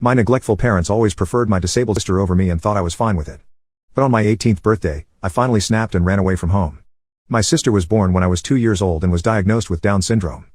My neglectful parents always preferred my disabled sister over me and thought I was fine with it. But on my 18th birthday, I finally snapped and ran away from home. My sister was born when I was 2 years old and was diagnosed with Down syndrome.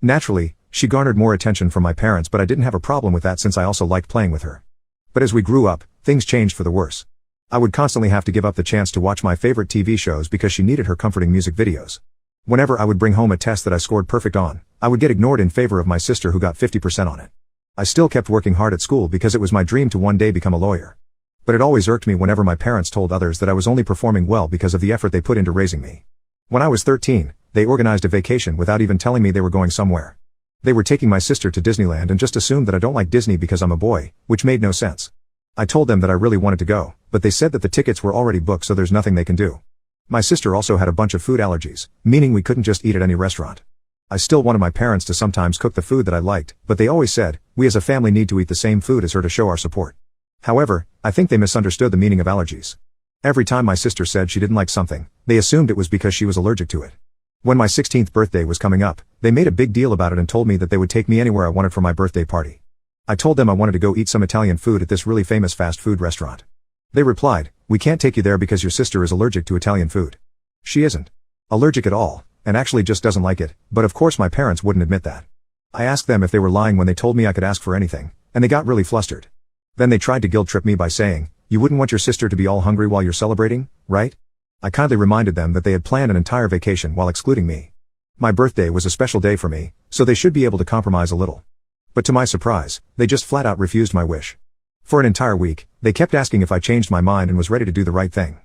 Naturally, she garnered more attention from my parents, but I didn't have a problem with that since I also liked playing with her. But as we grew up, things changed for the worse. I would constantly have to give up the chance to watch my favorite TV shows because she needed her comforting music videos. Whenever I would bring home a test that I scored perfect on, I would get ignored in favor of my sister who got 50% on it. I still kept working hard at school because it was my dream to one day become a lawyer. But it always irked me whenever my parents told others that I was only performing well because of the effort they put into raising me. When I was 13, they organized a vacation without even telling me they were going somewhere. They were taking my sister to Disneyland and just assumed that I don't like Disney because I'm a boy, which made no sense. I told them that I really wanted to go, but they said that the tickets were already booked, so there's nothing they can do. My sister also had a bunch of food allergies, meaning we couldn't just eat at any restaurant. I still wanted my parents to sometimes cook the food that I liked, but they always said, we as a family need to eat the same food as her to show our support. However, I think they misunderstood the meaning of allergies. Every time my sister said she didn't like something, they assumed it was because she was allergic to it. When my 16th birthday was coming up, they made a big deal about it and told me that they would take me anywhere I wanted for my birthday party. I told them I wanted to go eat some Italian food at this really famous fast food restaurant. They replied, we can't take you there because your sister is allergic to Italian food. She isn't allergic at all, and actually just doesn't like it, but of course my parents wouldn't admit that. I asked them if they were lying when they told me I could ask for anything, and they got really flustered. Then they tried to guilt trip me by saying, you wouldn't want your sister to be all hungry while you're celebrating, right? I kindly reminded them that they had planned an entire vacation while excluding me. My birthday was a special day for me, so they should be able to compromise a little. But to my surprise, they just flat out refused my wish. For an entire week, they kept asking if I changed my mind and was ready to do the right thing.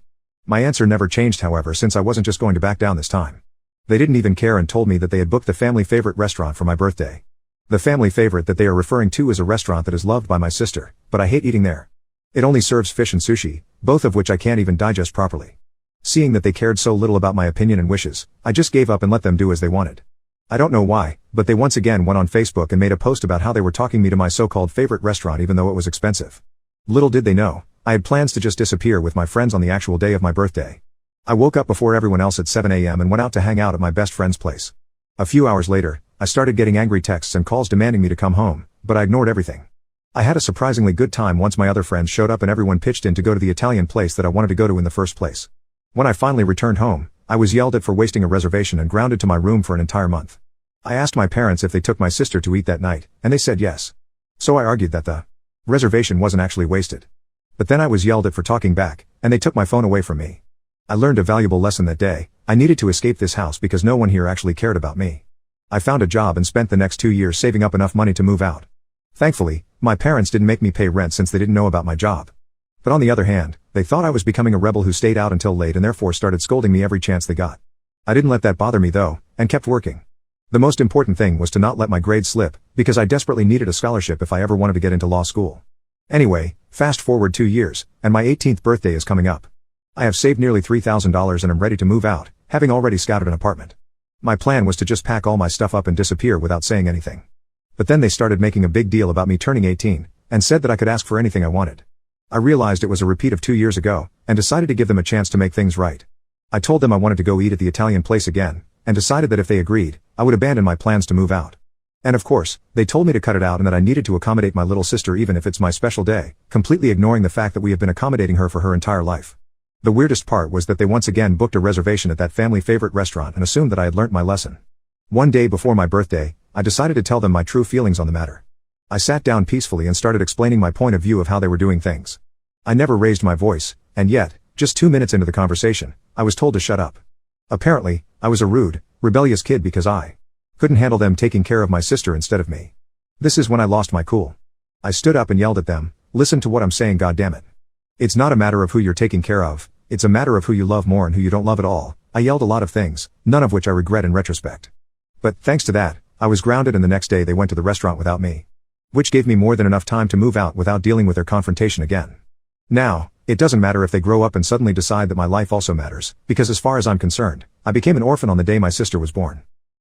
My answer never changed, however, since I wasn't just going to back down this time. They didn't even care and told me that they had booked the family favorite restaurant for my birthday. The family favorite that they are referring to is a restaurant that is loved by my sister, but I hate eating there. It only serves fish and sushi, both of which I can't even digest properly. Seeing that they cared so little about my opinion and wishes, I just gave up and let them do as they wanted. I don't know why, but they once again went on Facebook and made a post about how they were talking me to my so-called favorite restaurant even though it was expensive. Little did they know, I had plans to just disappear with my friends on the actual day of my birthday. I woke up before everyone else at 7 a.m. and went out to hang out at my best friend's place. A few hours later, I started getting angry texts and calls demanding me to come home, but I ignored everything. I had a surprisingly good time once my other friends showed up and everyone pitched in to go to the Italian place that I wanted to go to in the first place. When I finally returned home, I was yelled at for wasting a reservation and grounded to my room for an entire month. I asked my parents if they took my sister to eat that night, and they said yes. So I argued that the reservation wasn't actually wasted. But then I was yelled at for talking back, and they took my phone away from me. I learned a valuable lesson that day. I needed to escape this house because no one here actually cared about me. I found a job and spent the next 2 years saving up enough money to move out. Thankfully, my parents didn't make me pay rent since they didn't know about my job. But on the other hand, they thought I was becoming a rebel who stayed out until late and therefore started scolding me every chance they got. I didn't let that bother me though, and kept working. The most important thing was to not let my grades slip, because I desperately needed a scholarship if I ever wanted to get into law school. Anyway, fast forward 2 years, and my 18th birthday is coming up. I have saved nearly $3,000 and am ready to move out, having already scouted an apartment. My plan was to just pack all my stuff up and disappear without saying anything. But then they started making a big deal about me turning 18, and said that I could ask for anything I wanted. I realized it was a repeat of 2 years ago, and decided to give them a chance to make things right. I told them I wanted to go eat at the Italian place again, and decided that if they agreed, I would abandon my plans to move out. And of course, they told me to cut it out and that I needed to accommodate my little sister even if it's my special day, completely ignoring the fact that we have been accommodating her for her entire life. The weirdest part was that they once again booked a reservation at that family favorite restaurant and assumed that I had learnt my lesson. One day before my birthday, I decided to tell them my true feelings on the matter. I sat down peacefully and started explaining my point of view of how they were doing things. I never raised my voice, and yet, just 2 minutes into the conversation, I was told to shut up. Apparently, I was a rude, rebellious kid because I couldn't handle them taking care of my sister instead of me. This is when I lost my cool. I stood up and yelled at them, listen to what I'm saying, goddammit. It's not a matter of who you're taking care of, it's a matter of who you love more and who you don't love at all. I yelled a lot of things, none of which I regret in retrospect. But thanks to that, I was grounded and the next day they went to the restaurant without me. Which gave me more than enough time to move out without dealing with their confrontation again. Now, it doesn't matter if they grow up and suddenly decide that my life also matters, because as far as I'm concerned, I became an orphan on the day my sister was born.